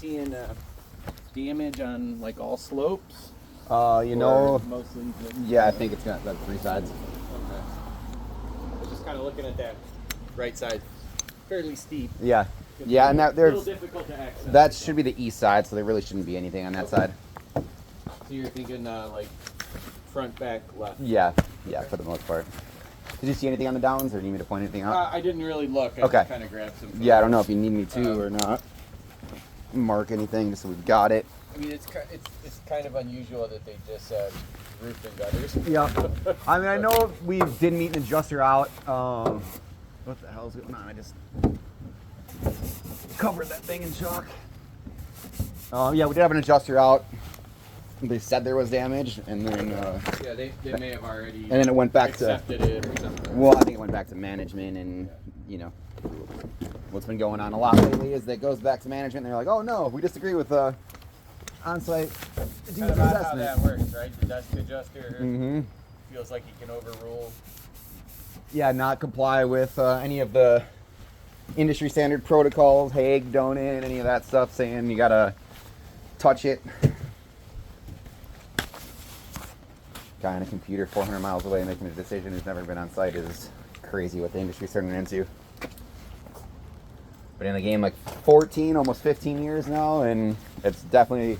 seeing damage on like all slopes? You know, mostly. yeah, I think it's got the 3 sides. Okay. I'm just kind of looking at that right side, fairly steep. Yeah, yeah, and that a little there's difficult to access. that should be the east side, so there really shouldn't be anything on that side. So you're thinking like front, back, left? Yeah, for the most part. Did you see anything on the downs, or do you need me to point anything out? I didn't really look. I Okay. just kind of grabbed some. Yeah, I don't know if you need me to or not. Mark anything just so we've got it. I mean, it's kind of unusual that they just said roof and gutters. Yeah. I mean, I know we did meet an adjuster out. What the hell's going on? I just covered that thing in chalk. Yeah, we did have an adjuster out. They said there was damage, and then yeah, they may have already. and then it went back accepted it or something. Well, I think it went back to management, and you know what's been going on a lot lately is that it goes back to management, and they're like, "Oh no, we disagree with on-site Kind of about how that works, right? The desk adjuster Mm-hmm. feels like he can overrule. Yeah, not comply with any of the industry standard protocols, Hague, Donut, any of that stuff, saying you gotta touch it. Guy on a computer 400 miles away making a decision who's never been on site is crazy what the industry's turning into. But in the game like 14, almost 15 years now, and it's definitely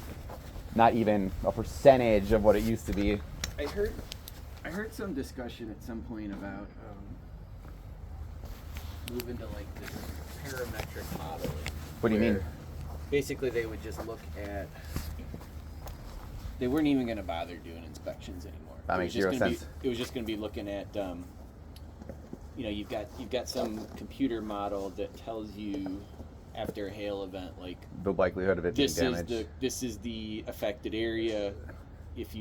not even a percentage of what it used to be. I heard some discussion at some point about moving to like this parametric modeling. What do you mean? Basically, they would just look at. They weren't even going to bother doing inspections anymore. That makes zero sense. It was just going to be looking at, you've got some computer model that tells you after a hail event, like The likelihood of it being damaged. this is the affected area. If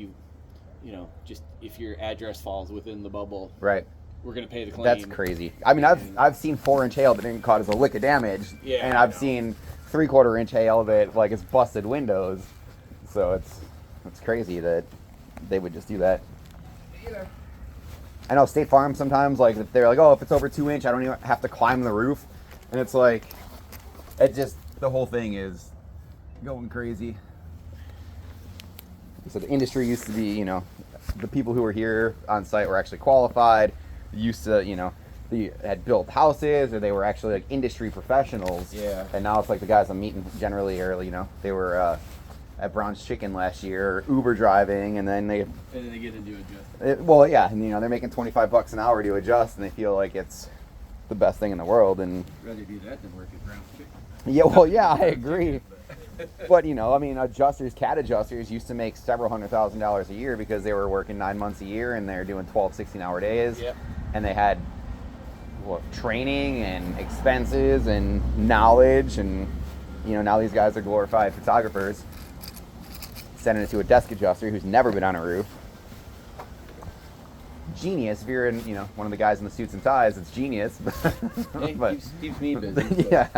if your address falls within the bubble, Right. we're going to pay the claim. That's crazy. I mean, I've seen 4-inch hail that didn't cause a lick of damage, Yeah, and I I've know. seen 3/4-inch hail that like it's busted windows. So it's crazy that they would just do that. I know State Farm sometimes, like if they're like, oh, if it's over 2 inch, I don't even have to climb the roof, and it's like, it just the whole thing is going crazy. So the industry used to be, the people who were here on site were actually qualified, used to, they had built houses, or they were actually like industry professionals. Yeah. And now it's like the guys I'm meeting generally are, they were at Brown's Chicken last year, Uber driving, and then they get into adjustment. well, yeah, and they're making $25 an hour to adjust, and they feel like it's the best thing in the world. And Rather do that than work at Brown's Chicken. yeah, well, yeah, I agree. But I mean, cat adjusters used to make several $100,000 a year because they were working 9 months a year, and they're doing 12, 16-hour days. Yep. And they had training and expenses and knowledge, and now these guys are glorified photographers. Sending it to a desk adjuster who's never been on a roof. Genius. If you're in, one of the guys in the suits and ties, it's genius. Hey, But keeps me busy. yeah.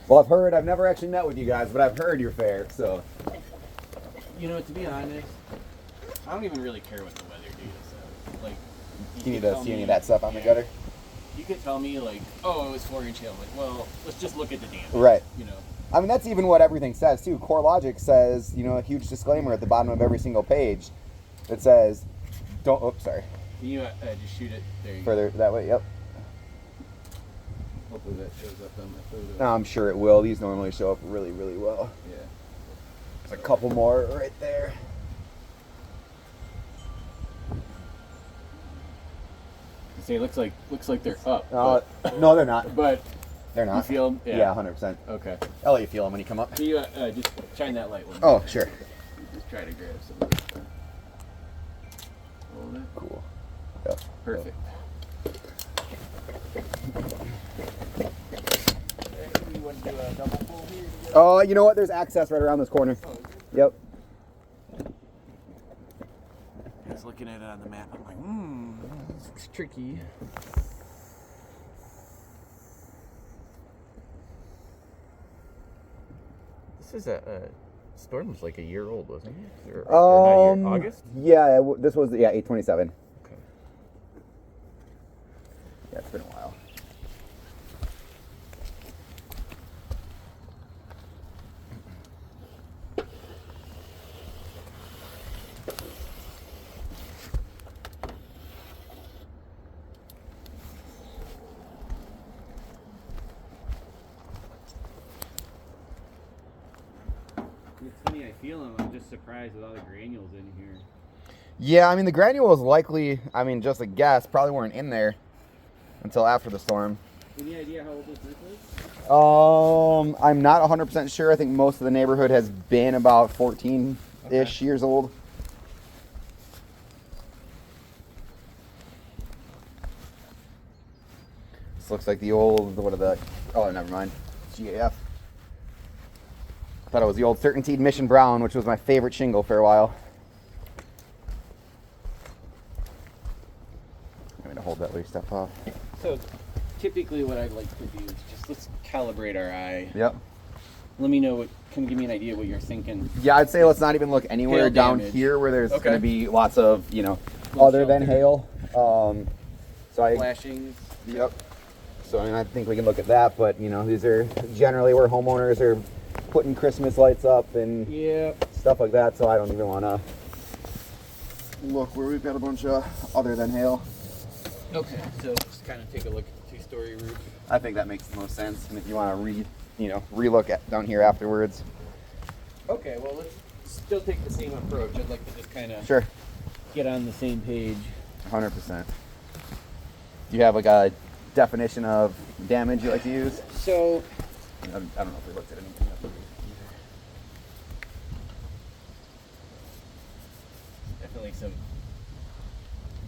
Well, I've never actually met with you guys, but I've heard you're fair, so. To be honest, I don't even really care what the weather does. Like, You need to see any of that stuff on the gutter? You could tell me, like, oh, it was 4-inch hail. Like, well, let's just look at the damage. Right. I mean, that's even what everything says, too. CoreLogic says, a huge disclaimer at the bottom of every single page that says, sorry. Can you just shoot it? There you Further that way, yep. go. Hopefully that shows up on my photo. I'm sure it will. These normally show up really, really well. Yeah. There's a couple more right there. See, it looks like they're up. No, they're not. But They're not. you feel them? Yeah, 100%. Okay. I'll let you feel them when you come up. Can you just shine that light one? Oh, sure. Just try to grab some of this stuff. Hold it. Cool. Yep. Perfect. You want to do a double pull here? Oh, you know what? There's access right around this corner. Yep. I was looking at it on the map. I'm like, this looks tricky. This is a storm was like a year old, wasn't it? Or not a year, August? Yeah, this was 8/27. Okay. Yeah, it's been a while. It's funny, I feel them. I'm just surprised with all the granules in here. Yeah, I mean, the granules likely, I mean, just a guess, probably weren't in there until after the storm. Any idea how old this roof is? I'm not 100% sure. I think most of the neighborhood has been about 14-ish years old. This looks like the old, what are the, oh, never mind, GAF. I thought it was the old Certainteed Mission Brown, which was my favorite shingle for a while. I'm going to hold that while you step off. So typically what I'd like to do is just let's calibrate our eye. Yep. Let me know give me an idea what you're thinking. Yeah, I'd say let's not even look anywhere Hail down damage. here where there's Okay. going to be lots of, you know, Little other than shelter. hail. Flashings. Yep. So I mean, I think we can look at that, but you know, these are generally where homeowners are putting Christmas lights up and stuff like that. So I don't even want to look where we've got a bunch of other than hail. Okay, so just kind of take a look at the two-story roof. I think that makes the most sense. And if you want to relook at down here afterwards. Okay, well let's still take the same approach. I'd like to just kind of Sure. get on the same page. 100%. Do you have like a definition of damage you like to use? So I don't know if we looked at anything up. definitely some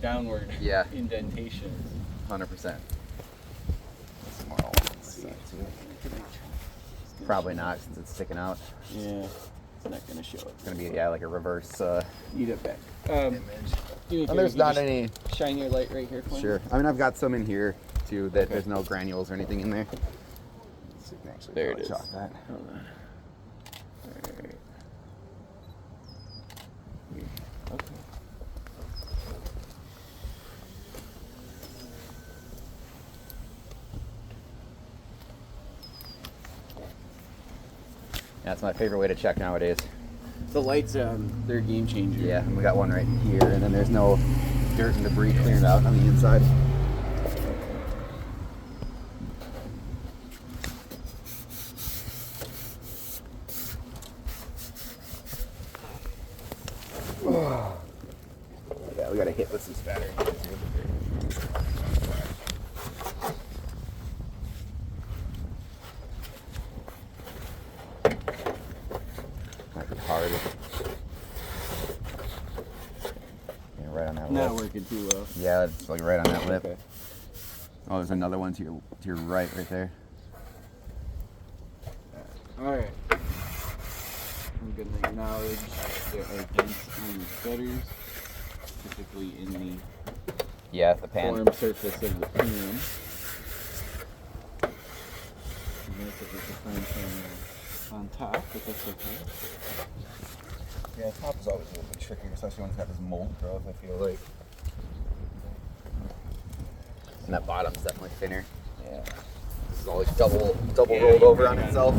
downward indentations. 100%. Probably not since it's sticking out. Yeah, it's not going to show it. It's gonna be like a reverse Eat it back. image. Do me a And favor, there's you not just any. shine your light right here for me? Sure. I mean, I've got some in here too that Okay. there's no granules or anything in there. Let's see if we can actually There it probably is. chalk that. Hold on. Alright. Okay. That's my favorite way to check nowadays. The lights, they're a game changer. Yeah, and we got one right here, and then there's no dirt and debris cleared out on the inside. Yeah, we got to hit with some spatter. Might be hard. Yeah, right on that Not lip. working too well. Yeah, it's like right on that lip. Okay. Oh, there's another one to your right there. Alright. I'm going to acknowledge there are dents on the gutters, typically in the Yeah, the pan. form surface of the pan. Notice that there's a fine pan on top, but that's okay. Yeah, top is always a little bit trickier, especially when it's got this mold growth, I feel like. And that bottom's definitely thinner. Yeah. This is always double rolled over on itself.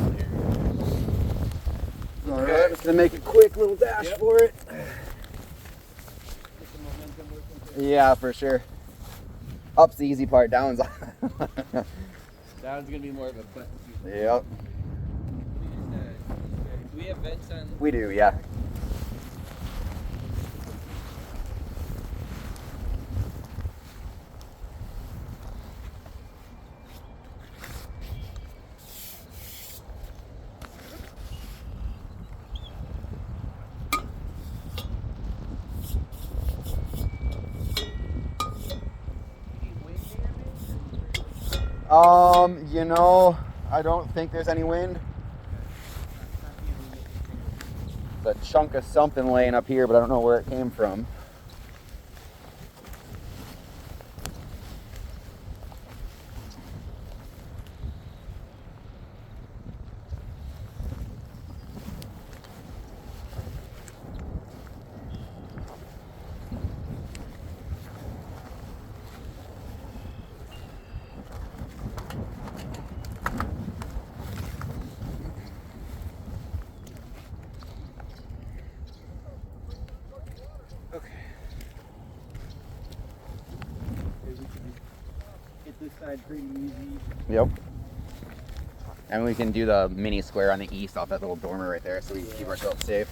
Alright, I'm just gonna make a quick little dash for it. Yeah, for sure. Up's the easy part, down's Down's gonna be more of a button. Yep. Do we have vents on? We do, yeah. You know, I don't think there's any wind. There's a chunk of something laying up here, but I don't know where it came from. Okay. We can hit this side pretty easy. Yep. And we can do the mini square on the east off that little dormer right there, so we can keep ourselves safe.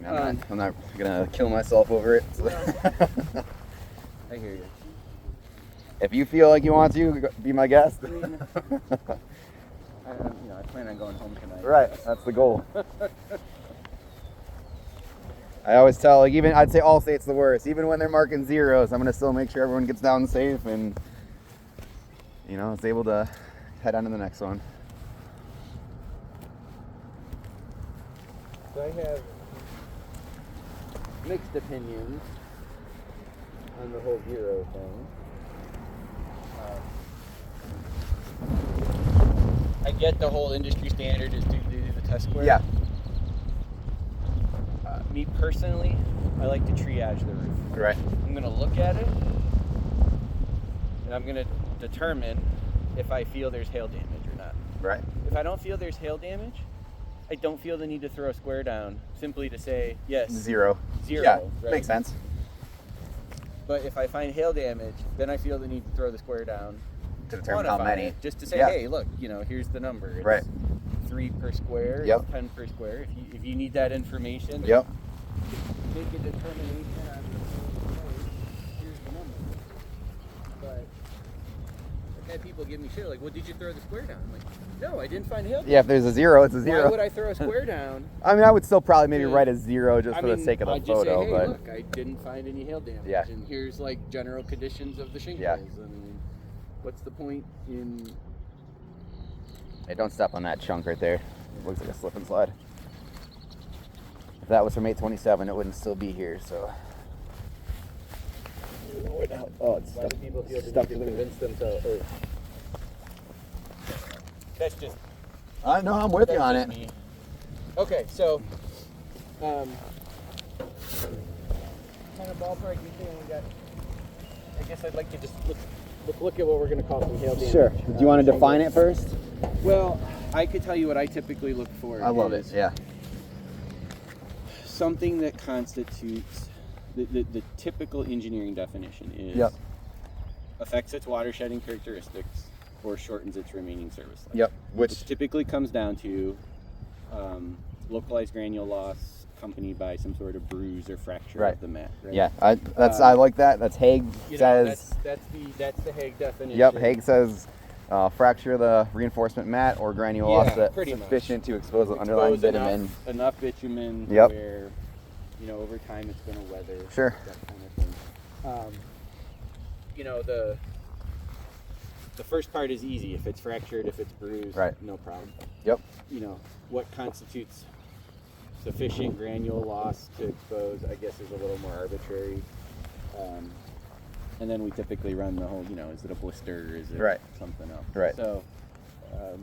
I'm not gonna kill myself over it. I hear you. If you feel like you want to, be my guest. I plan on going home tonight. Right, that's the goal. I always tell, like, even I'd say Allstate's the worst. Even when they're marking zeros, I'm gonna still make sure everyone gets down safe and is able to head on to the next one. So I have mixed opinions on the whole zero thing. I get the whole industry standard is to do the test square. Yeah. Me personally, I like to triage the roof. Right. I'm going to look at it, and I'm going to determine if I feel there's hail damage or not. Right. If I don't feel there's hail damage, I don't feel the need to throw a square down simply to say, yes, Zero. zero. Yeah, right? makes sense. But if I find hail damage, then I feel the need to throw the square down. To determine how quantify many. it, just to say, Yeah. hey, look, here's the number. It's Right. 3 per square, Yep. it's 10 per square. If you need that information, Yep. make a determination on the here's the number. But I've had people give me shit like, well, did you throw the square down? I'm like, no, I didn't find hail damage. Yeah, if there's a zero, it's a zero. Why would I throw a square down? I mean, I would still probably maybe Yeah. write a zero just for the sake of the I'd just photo, say, hey, but look, I didn't find any hail damage. Yeah. And here's like general conditions of the shingles. Yeah. I mean, what's the point in... hey, don't step on that chunk right there. It looks like a slip and slide. If that was from 827, it wouldn't still be here, so. Oh, it's Why stuck. do people feel the stuck need to to the- convince them to Earth? That's just... I know, I'm with you that's on just it. me. Okay, so... kind of ballpark, you think we got... I guess I'd like to just look at what we're going to call some hail damage. Sure. Do you want to define it first? Well, I could tell you what I typically look for. I love it, is yeah. Something that constitutes the typical engineering definition is Yep. affects its water shedding characteristics or shortens its remaining service life. Yep. Which typically comes down to localized granule loss accompanied by some sort of bruise or fracture Right. of the mat. Right? Yeah, I like that. That's Haig says. That's the Haig definition. Yep, Haig says fracture the reinforcement mat or granule loss Yeah, that's pretty much. sufficient to expose the underlying Expose bitumen. enough bitumen Yep. where over time it's going to weather. Sure. That kind of thing. The first part is easy. If it's fractured, if it's bruised, Right. no problem. Yep. What constitutes sufficient granule loss to expose, I guess, is a little more arbitrary. And then we typically run the whole, is it a blister or is it Right. something else? Right. So, let's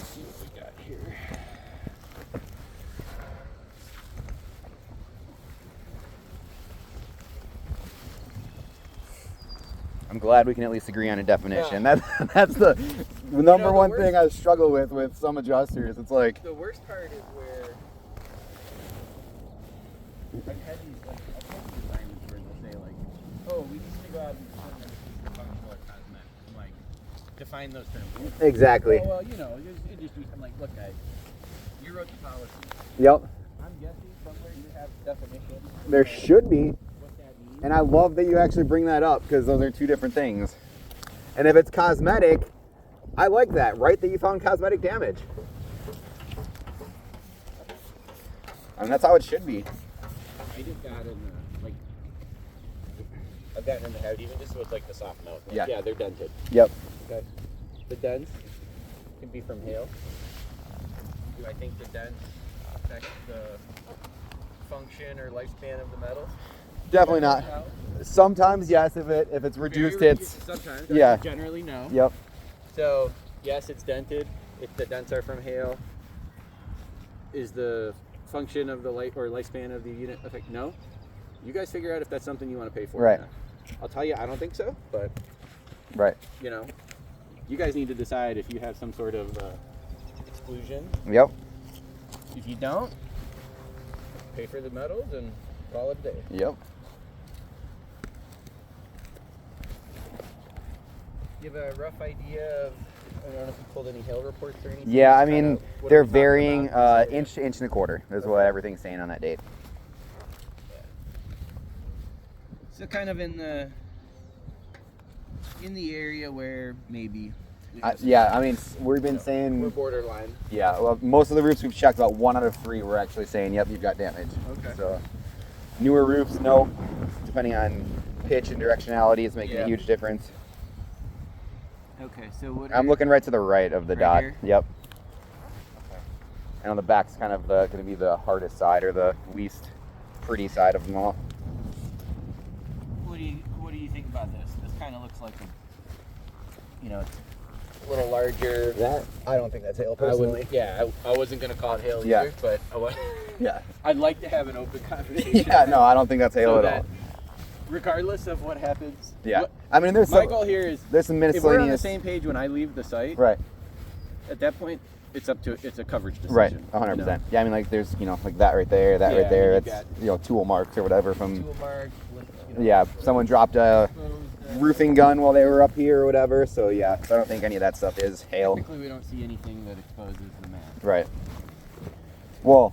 see what we got here. I'm glad we can at least agree on a definition. That's the number the one worst- thing I struggle with some adjusters. It's like, The worst part is where I've had these assignments where they'll say like, "Oh, we need to go out and determine if it's functional or cosmetic." I'm like, define those terms. exactly. Well, there's industry. I'm like, look, guys, you wrote the policy. Yep. I'm guessing somewhere you have definitions. There should be. What that means. And I love that you actually bring that up because those are two different things. And if it's cosmetic, I like that. Right, that you found cosmetic damage. I mean, that's how it should be. I just got in I've gotten in the habit, even just with like the soft note. Like, Yeah. Yeah, they're dented. Yep. Okay. The dents can be from hail. Do I think the dents affect the function or lifespan of the metal? Definitely not. No. Sometimes yes, if it's reduced, it's sometimes. yeah. Generally no. Yep. So yes, it's dented. If the dents are from hail, is the function of the life or lifespan of the unit affect? No. You guys figure out if that's something you want to pay for. Right. Or not. I'll tell you, I don't think so, but Right. you guys need to decide if you have some sort of exclusion. Yep. If you don't, pay for the metals and call it a day. Yep. you have a rough idea of, I don't know if you pulled any hail reports or anything? Yeah, I Just mean, kinda, what are they're we talking varying about in this area? inch to inch and a quarter is what everything's saying on that date. So kind of in the area where maybe. Yeah, I mean, we've been We're saying, borderline. yeah, well, most of the roofs we've checked, about 1 out of 3 were actually saying, yep, you've got damage. Okay. So, newer roofs, no, depending on pitch and directionality, it's making a huge difference. Okay, so what? I'm looking right to the right of the Right dot. here? Yep. Okay. And on the back's kind of going to be the hardest side or the least pretty side of them all. What do you think about this? This kind of looks like a, it's a little larger. That I don't think that's hail I wasn't gonna call it hail either, Yeah. but Yeah. I'd like to have an open conversation. Yeah, no, I don't think that's hail so at that all. regardless of what happens. Yeah. I mean, there's My some, goal here is there's some if we're on the miscellaneous. same page when I leave the site, Right. at that point, it's a coverage decision. Right. 100%. Yeah, I mean, like there's, like that right there, that Yeah, right there. I It's, mean, tool marks or whatever from. Tool mark, Yeah, someone dropped a roofing gun while they were up here or whatever. So yeah, so I don't think any of that stuff is hail. Technically, we don't see anything that exposes the mat. Right. Well,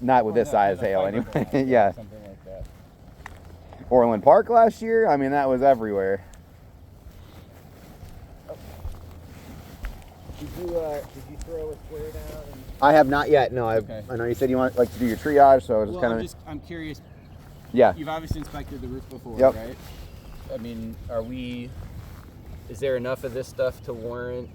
not with this no, size no, hail fiberglass, anyway. Yeah. Something like that. Orland Park last year, I mean, that was everywhere. Did you throw a square down? I have not yet. No, Okay. I know you said you want to do your triage, so I was just Well, kind of. I'm curious. Yeah. You've obviously inspected the roof before, Yep. right? I mean, is there enough of this stuff to warrant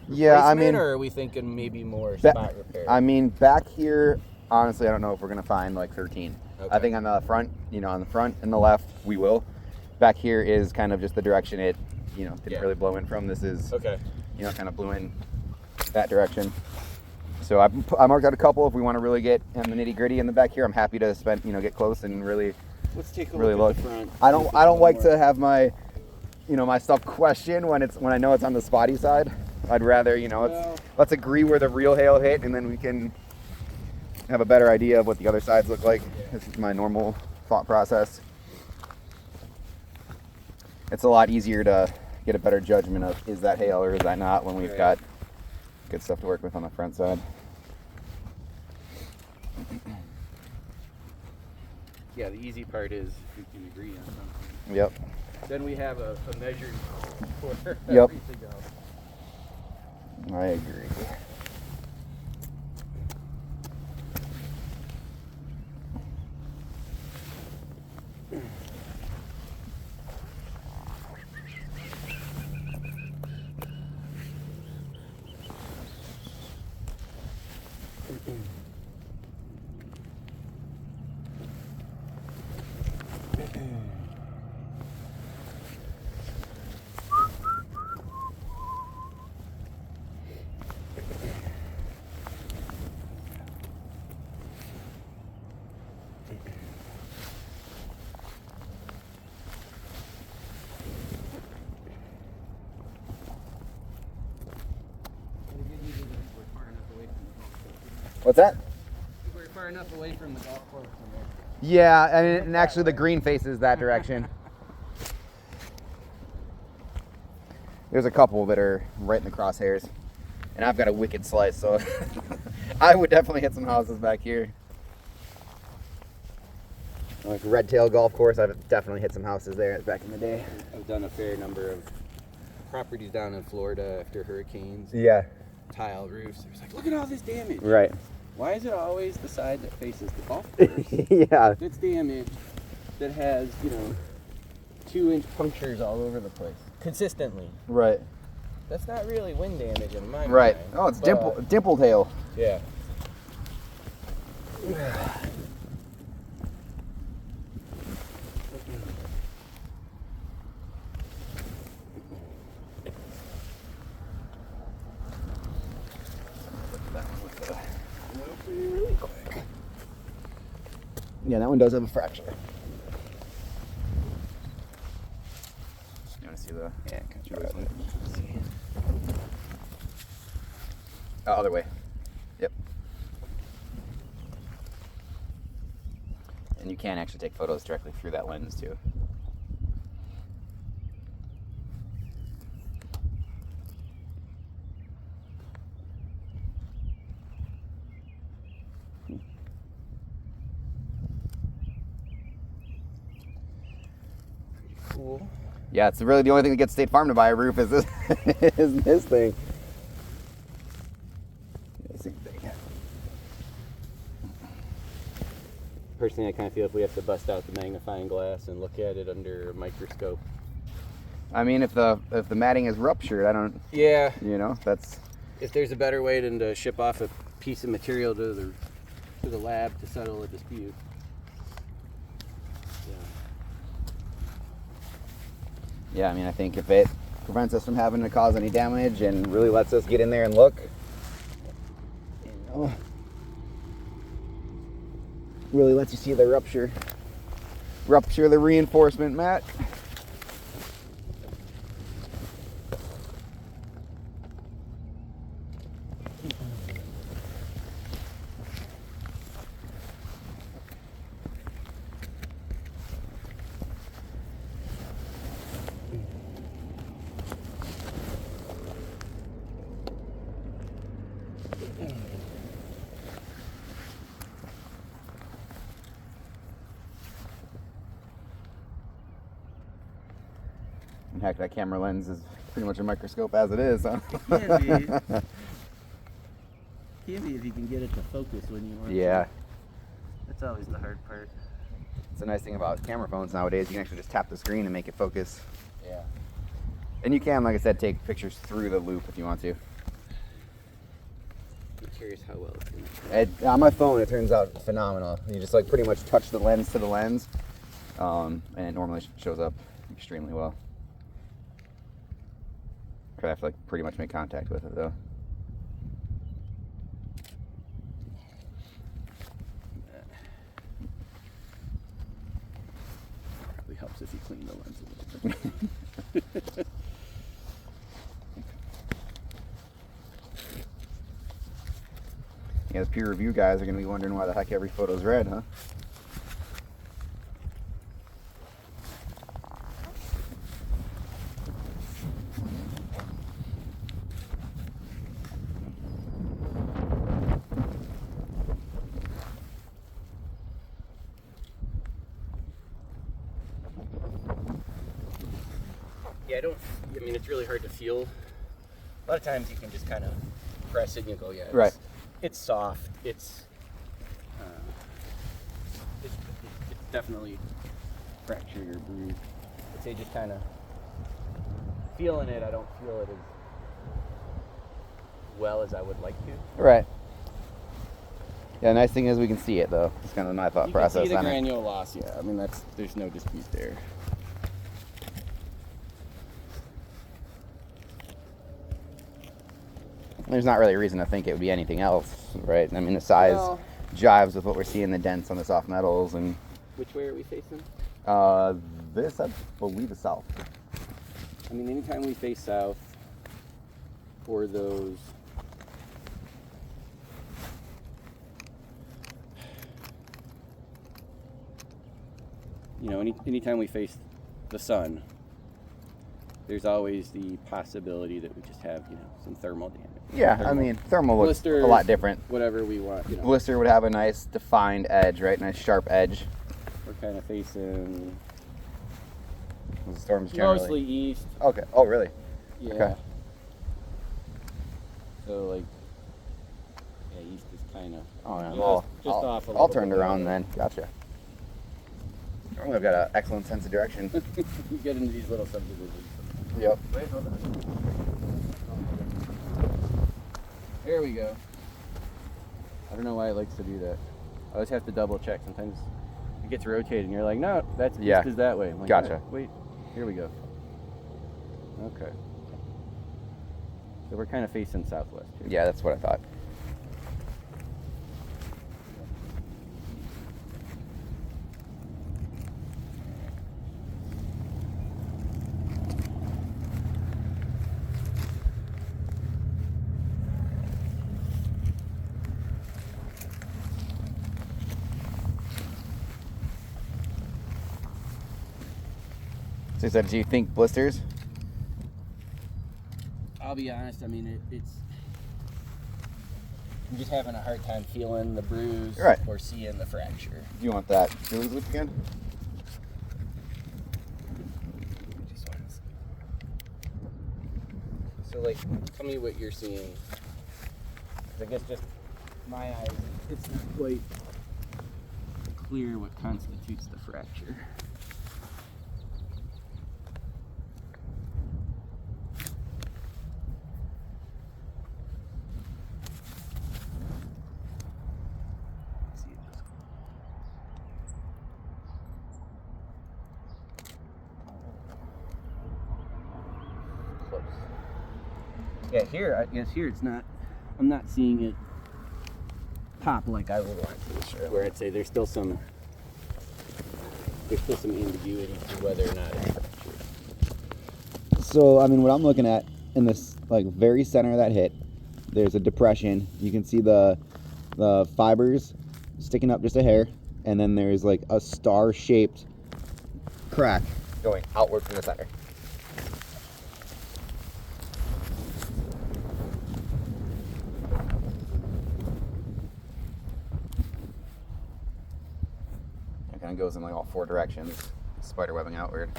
Yeah, I replacement, mean, or are we thinking maybe more spot repair? I mean, back here, honestly, I don't know if we're gonna find like 13. I Okay. think on the front, on the front and the left, we will. Back here is kind of just the direction it, didn't Yeah. really blow in from. This is, Okay. kind of blew in that direction. So I marked out a couple. If we want to really get in the nitty gritty in the back here, I'm happy to get close and really. Let's take a Really look at look. the front. I don't like to have my, my stuff questioned when I know it's on the spotty side. I'd rather, let's agree where the real hail hit, and then we can have a better idea of what the other sides look like. This is my normal thought process. It's a lot easier to get a better judgment of is that hail or is that not when we've got good stuff to work with on the front side. Yeah, the easy part is we can agree on something. Yep. Then we have a measure for Yep. everything else. I agree. What's that? We're far enough away from the golf course from there. Yeah, and actually the green faces that direction. There's a couple that are right in the crosshairs. And I've got a wicked slice, so I would definitely hit some houses back here. Like Red Tail Golf Course, I've definitely hit some houses there back in the day. I've done a fair number of properties down in Florida after hurricanes. Yeah. Tile roofs. It's like, look at all this damage. Right. Why is it always the side that faces the golf course Yeah. that's damaged, that has, 2-inch punctures all over the place consistently? Right. That's not really wind damage in my mind. Right. Oh, it's dimpled hail. Yeah. Yeah, that one does have a fracture. You want to see the? Yeah, Oh, other way. Yep. And you can actually take photos directly through that lens too. cool. Yeah, it's really the only thing that gets State Farm to buy a roof is this, is this thing. Yeah, same thing. Personally, I kind of feel if we have to bust out the magnifying glass and look at it under a microscope. I mean, if the matting is ruptured, I don't. Yeah. You know, that's. If there's a better way than to ship off a piece of material to the lab to settle a dispute. Yeah, I mean, I think if it prevents us from having to cause any damage and really lets us get in there and look, you know, really lets you see the rupture the reinforcement mat. In fact, that camera lens is pretty much a microscope as it is, huh? Can be. Can be if you can get it to focus when you want Yeah. to. That's always the hard part. It's a nice thing about camera phones nowadays. You can actually just tap the screen and make it focus. Yeah. And you can, like I said, take pictures through the loop if you want to. I'm curious how well it's going to On my phone, it turns out phenomenal. You just like pretty much touch the lens to the lens, and it normally shows up extremely well. I have to like pretty much make contact with it though. Probably helps if you clean the lens a little bit. Yeah, the peer review guys are going to be wondering why the heck every photo's red, huh? Yeah, I mean, it's really hard to feel. A lot of times you can just kind of press it and you go, yeah, Right. It's soft. It's definitely fractured or bruised. I'd say just kind of feeling it, I don't feel it as well as I would like to. Right. Yeah, the nice thing is we can see it though. It's kind of my thought process You can see the on it. granule loss, yeah. I mean, there's no dispute there. There's not really a reason to think it would be anything else, right? I mean, the size jives with what we're seeing, the dents on the soft metals, and Which way are we facing? this, I believe, is south. I mean, anytime we face south, or those anytime we face the sun, there's always the possibility that we just have, some thermal damage. Yeah, I mean, thermal looks Blisters, a lot different. Whatever we want, Blister would have a nice defined edge, right? Nice sharp edge. We're kind of facing The storm's generally mostly east. Okay. Oh, really? Yeah. Okay. So east is kind of. Oh, yeah. Just Well, off a I'll little turn bit. around then. Gotcha. Normally I've got an excellent sense of direction. You get into these little subdivisions. Yep. Wait, hold on. There we go. I don't know why it likes to do that. I always have to double check. Sometimes it gets rotated and you're like, no, that's Yeah. east is that way. I'm like, Gotcha. Wait, here we go. Okay. So we're kind of facing southwest here. Yeah, that's what I thought. So you said, do you think blisters? I'll be honest, I mean, I'm just having a hard time feeling the bruise Right. or seeing the fracture. Do you want that Phillies loop again? So, like, tell me what you're seeing. 'Cause I guess just my eyes, it's not quite clear what constitutes the fracture. Let's see it. Close. Yeah, here, I guess here it's not, I'm not seeing it pop like I would want to, sure. Where I'd say there's still some ambiguity to whether or not it's fractured. So, I mean, what I'm looking at in this, like, very center of that hit, there's a depression. You can see the fibers sticking up just a hair, and then there's, like, a star-shaped crack going outward from the center. It kind of goes in, like, all four directions, spider webbing outward.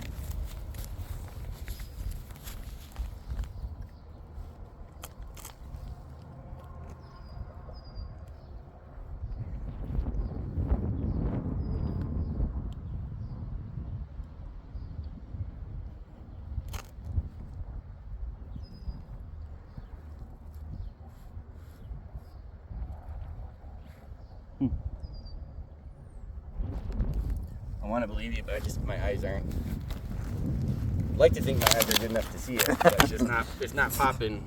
I want to believe you, but my eyes aren't. I'd like to think my eyes are good enough to see it, but it's not popping